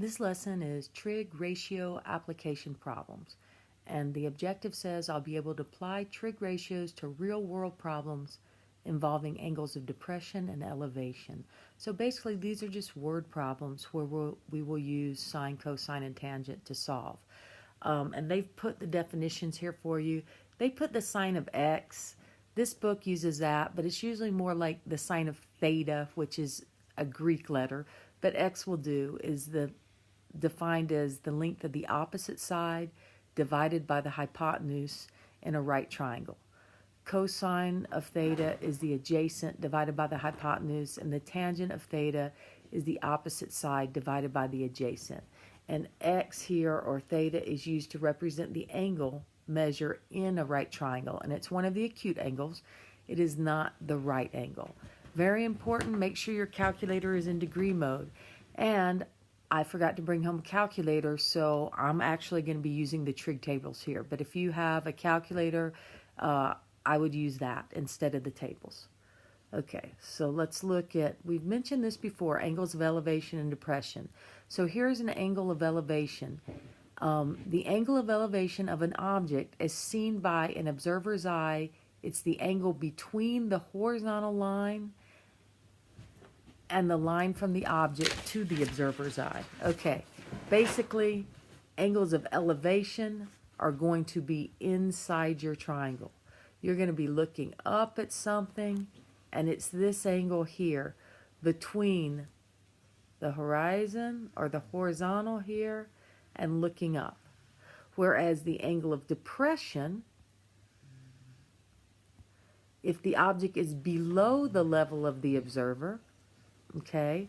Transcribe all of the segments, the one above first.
This lesson is trig ratio application problems, and the objective says I'll be able to apply trig ratios to real-world problems involving angles of depression and elevation. So basically these are just word problems where we will use sine, cosine, and tangent to solve. And they've put the definitions here for you. They put the sine of x. This book uses that, but it's usually more like the sine of theta, which is a Greek letter, but x will do, is defined as the length of the opposite side divided by the hypotenuse in a right triangle. Cosine of theta is the adjacent divided by the hypotenuse, and the tangent of theta is the opposite side divided by the adjacent. And x here, or theta, is used to represent the angle measure in a right triangle, and it's one of the acute angles. It is not the right angle. Very important, make sure your calculator is in degree mode. And I forgot to bring home a calculator, so I'm actually going to be using the trig tables here. But if you have a calculator, I would use that instead of the tables. Okay, so let's look at, we've mentioned this before, angles of elevation and depression. So here's an angle of elevation. The angle of elevation of an object as seen by an observer's eye, it's the angle between the horizontal line and the line from the object to the observer's eye. Okay, basically, angles of elevation are going to be inside your triangle. You're going to be looking up at something, and it's this angle here between the horizon or the horizontal here and looking up. Whereas the angle of depression, if the object is below the level of the observer, okay,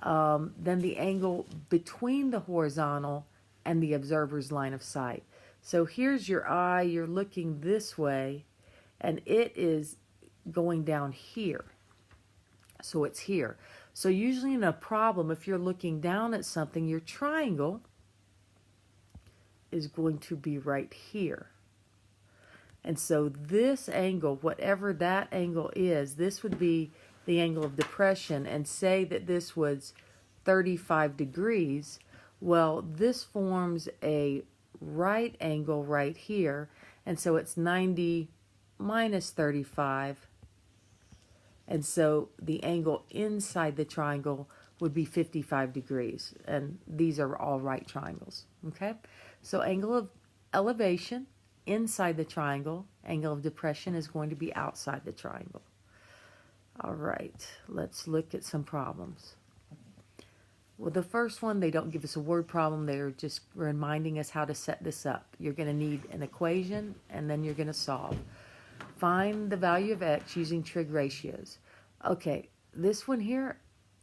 then the angle between the horizontal and the observer's line of sight. So here's your eye, you're looking this way, and it is going down here. So it's here. So usually in a problem, if you're looking down at something, your triangle is going to be right here. And so this angle, whatever that angle is, this would be the angle of depression, and say that this was 35 degrees, well, this forms a right angle right here, and so it's 90 minus 35, and so the angle inside the triangle would be 55 degrees, and these are all right triangles, okay? So angle of elevation inside the triangle, angle of depression is going to be outside the triangle. All right, let's look at some problems. Well, the first one, they don't give us a word problem. They're just reminding us how to set this up. You're going to need an equation, and then you're going to solve. Find the value of x using trig ratios. Okay, this one here,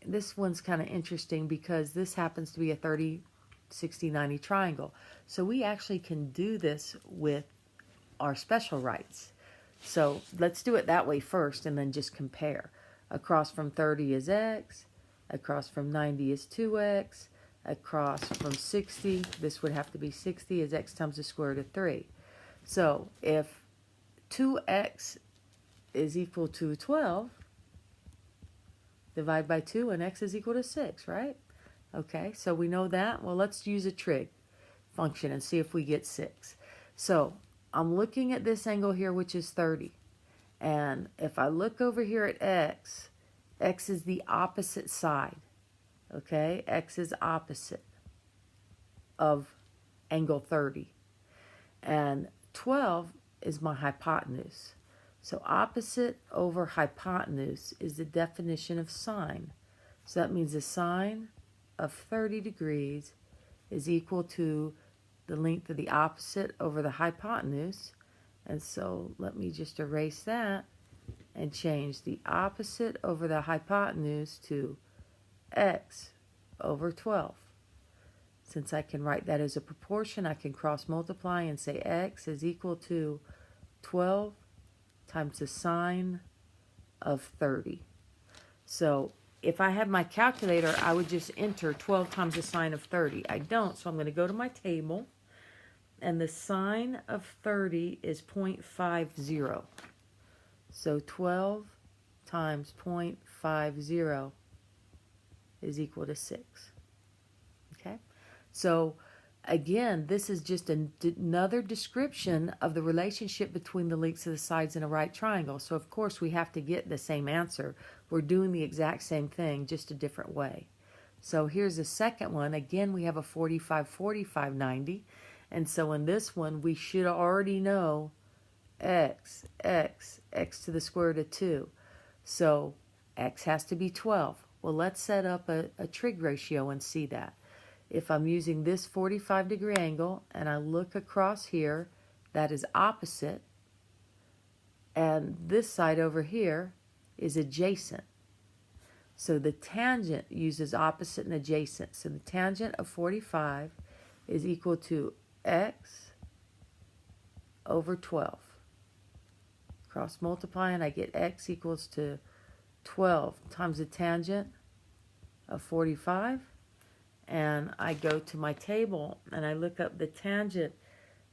this one's kind of interesting because this happens to be a 30, 60, 90 triangle. So we actually can do this with our special rights. So let's do it that way first and then just compare. Across from 30 is x, across from 90 is 2x, across from 60, this would have to be 60, is x times the square root of 3. So if 2x is equal to 12, divide by 2 and x is equal to 6, right? Okay, so we know that. Well, let's use a trig function and see if we get 6. So I'm looking at this angle here, which is 30. And if I look over here at x, x is the opposite side. Okay, x is opposite of angle 30. And 12 is my hypotenuse. So opposite over hypotenuse is the definition of sine. So that means the sine of 30 degrees is equal to the length of the opposite over the hypotenuse. And so let me just erase that and change the opposite over the hypotenuse to x over 12. Since I can write that as a proportion, I can cross multiply and say x is equal to 12 times the sine of 30. So if I had my calculator, I would just enter 12 times the sine of 30. I don't, so I'm going to go to my table. And the sine of 30 is 0.50. So 12 times 0.50 is equal to 6. Okay? So again, this is just another description of the relationship between the lengths of the sides in a right triangle. So of course we have to get the same answer. We're doing the exact same thing, just a different way. So here's the second one. Again, we have a 45, 45, 90. And so in this one, we should already know x to the square root of 2. So x has to be 12. Well, let's set up a trig ratio and see that. If I'm using this 45-degree angle and I look across here, that is opposite. And this side over here is adjacent. So the tangent uses opposite and adjacent. So the tangent of 45 is equal to x over 12. Cross multiply and I get x equals to 12 times the tangent of 45. And I go to my table and I look up the tangent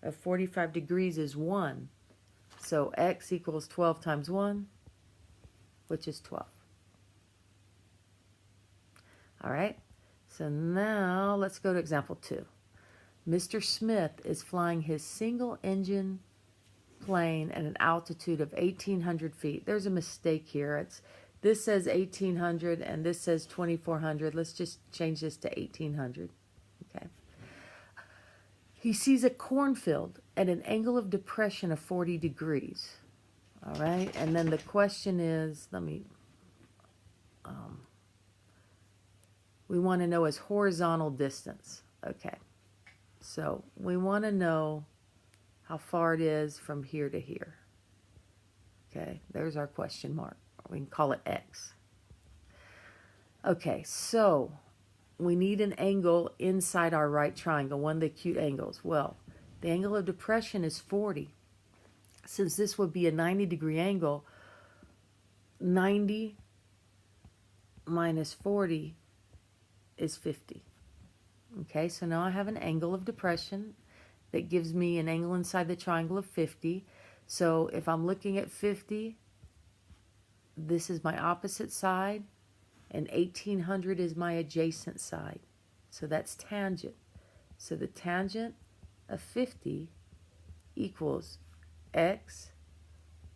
of 45 degrees is 1. So x equals 12 times 1, which is 12. All right, so now let's go to example 2. Mr. Smith is flying his single-engine plane at an altitude of 1,800 feet. There's a mistake here. This says 1,800 and this says 2,400. Let's just change this to 1,800. Okay. He sees a cornfield at an angle of depression of 40 degrees. All right, and then the question is, we want to know his horizontal distance. Okay, so we want to know how far it is from here to here. Okay, there's our question mark. We can call it x. Okay, so we need an angle inside our right triangle, one of the acute angles. Well, the angle of depression is 40. Since this would be a 90-degree angle, 90 minus 40 is 50. Okay, so now I have an angle of depression that gives me an angle inside the triangle of 50. So if I'm looking at 50, this is my opposite side, and 1,800 is my adjacent side. So that's tangent. So the tangent of 50 equals x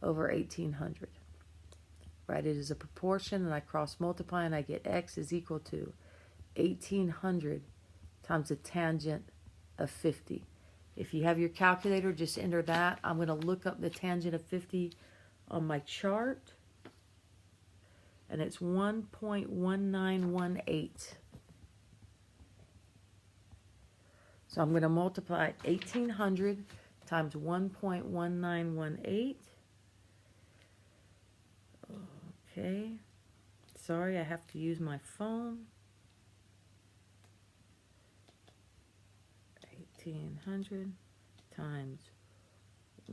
over 1,800. Right, it is a proportion, and I cross multiply, and I get x is equal to 1,800 times the tangent of 50. If you have your calculator, just enter that. I'm going to look up the tangent of 50 on my chart, and it's 1.1918. So I'm going to multiply 1,800 times 1.1918. Okay, sorry, I have to use my phone. 1,800 times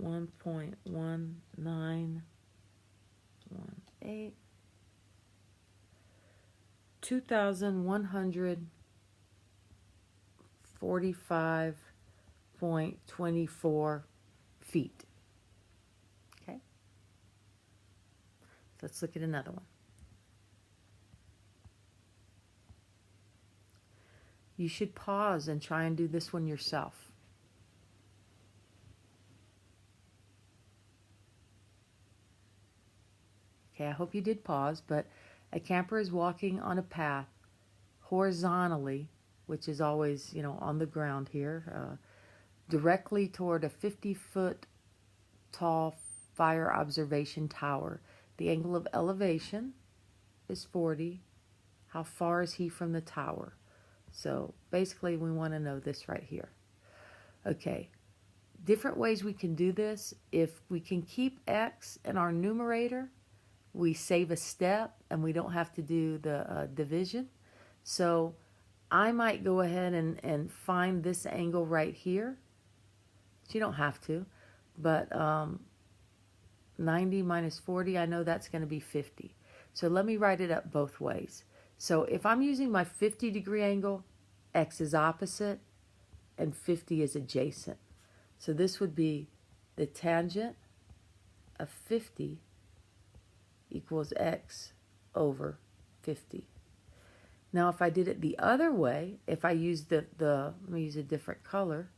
1.1918, 2,145.24 feet. Okay, let's look at another one. You should pause and try and do this one yourself. Okay, I hope you did pause, but a camper is walking on a path horizontally, which is always, on the ground here, directly toward a 50-foot tall fire observation tower. The angle of elevation is 40. How far is he from the tower? So basically we want to know this right here. Okay, different ways we can do this. If we can keep x in our numerator, we save a step and we don't have to do the division. So I might go ahead and find this angle right here. But you don't have to. But 90 minus 40, I know that's going to be 50. So let me write it up both ways. So if I'm using my 50-degree angle, x is opposite and 50 is adjacent. So this would be the tangent of 50 equals x over 50. Now if I did it the other way, if I use let me use a different color.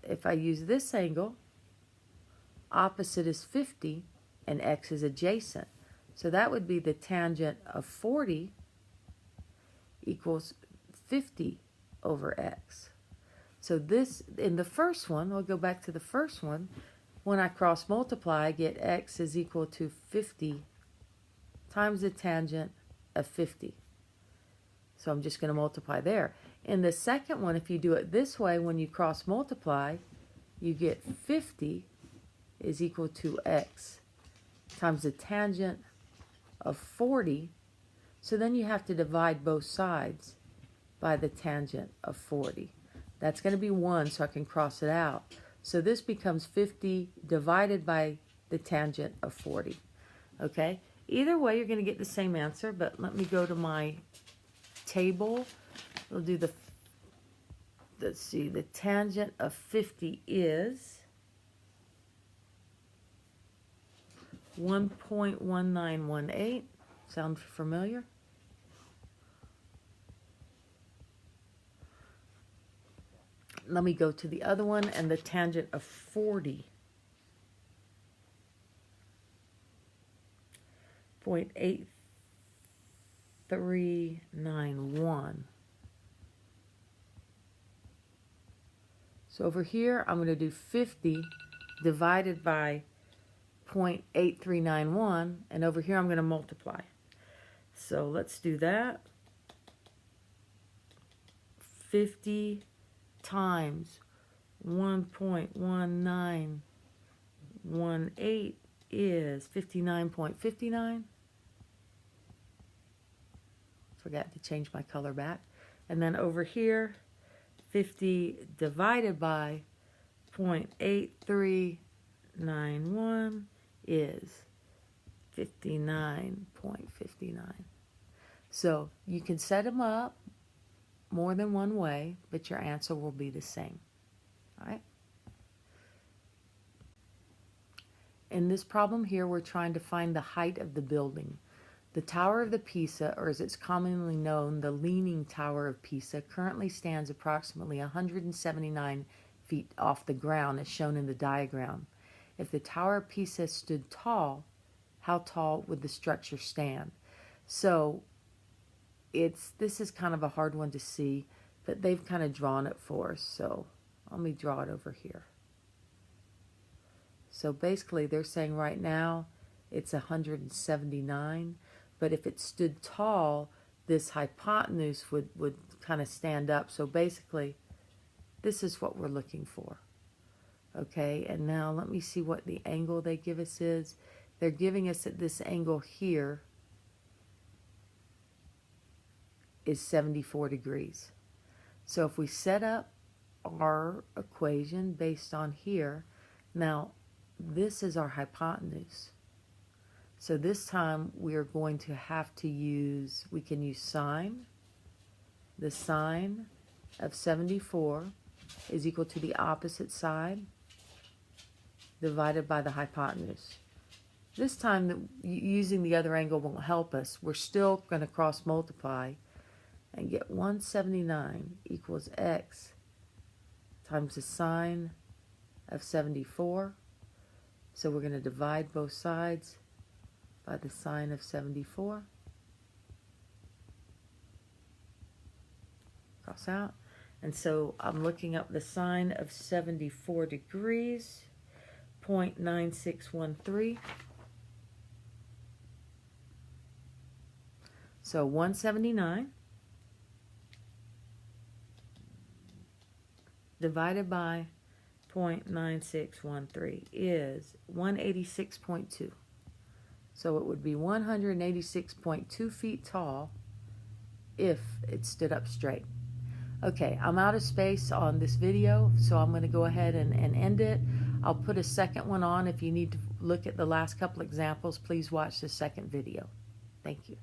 If I use this angle, opposite is 50 and x is adjacent. So that would be the tangent of 40 equals 50 over x. So this, in the first one, we'll go back to the first one. When I cross multiply, I get x is equal to 50 times the tangent of 50. So I'm just going to multiply there. In the second one, if you do it this way, when you cross multiply, you get 50 is equal to x times the tangent of 40. So then you have to divide both sides by the tangent of 40. That's going to be 1, so I can cross it out. So this becomes 50 divided by the tangent of 40. Okay? Either way, you're going to get the same answer, but let me go to my table. We'll do the, let's see, the tangent of 50 is 1.1918. Sound familiar? Let me go to the other one, and the tangent of 40. 0.8391. So over here, I'm going to do 50 divided by 0.8391, and over here I'm going to multiply. So let's do that. 50 times 1.1918 is 59.59. Forgot to change my color back. And then over here, 50 divided by 0.8391 is 59.59. So you can set them up more than one way, but your answer will be the same. All right? In this problem here, we're trying to find the height of the building. The Tower of the Pisa, or as it's commonly known, the Leaning Tower of Pisa, currently stands approximately 179 feet off the ground, as shown in the diagram. If the Tower of Pisa stood tall, how tall would the structure stand? So this is kind of a hard one to see, but they've kind of drawn it for us. So let me draw it over here. So basically they're saying right now it's 179, but if it stood tall, this hypotenuse would kind of stand up. So basically this is what we're looking for. Okay, and now let me see what the angle they give us is. They're giving us that this angle here is 74 degrees. So if we set up our equation based on here, now this is our hypotenuse. So this time we are going to have to use, we can use sine. The sine of 74 is equal to the opposite side divided by the hypotenuse. This time, using the other angle won't help us. We're still going to cross multiply and get 179 equals x times the sine of 74. So we're going to divide both sides by the sine of 74. Cross out. And so I'm looking up the sine of 74 degrees, 0.9613. So 179 divided by 0.9613 is 186.2. So it would be 186.2 feet tall if it stood up straight. Okay, I'm out of space on this video, so I'm going to go ahead and end it. I'll put a second one on. If you need to look at the last couple examples, please watch the second video. Thank you.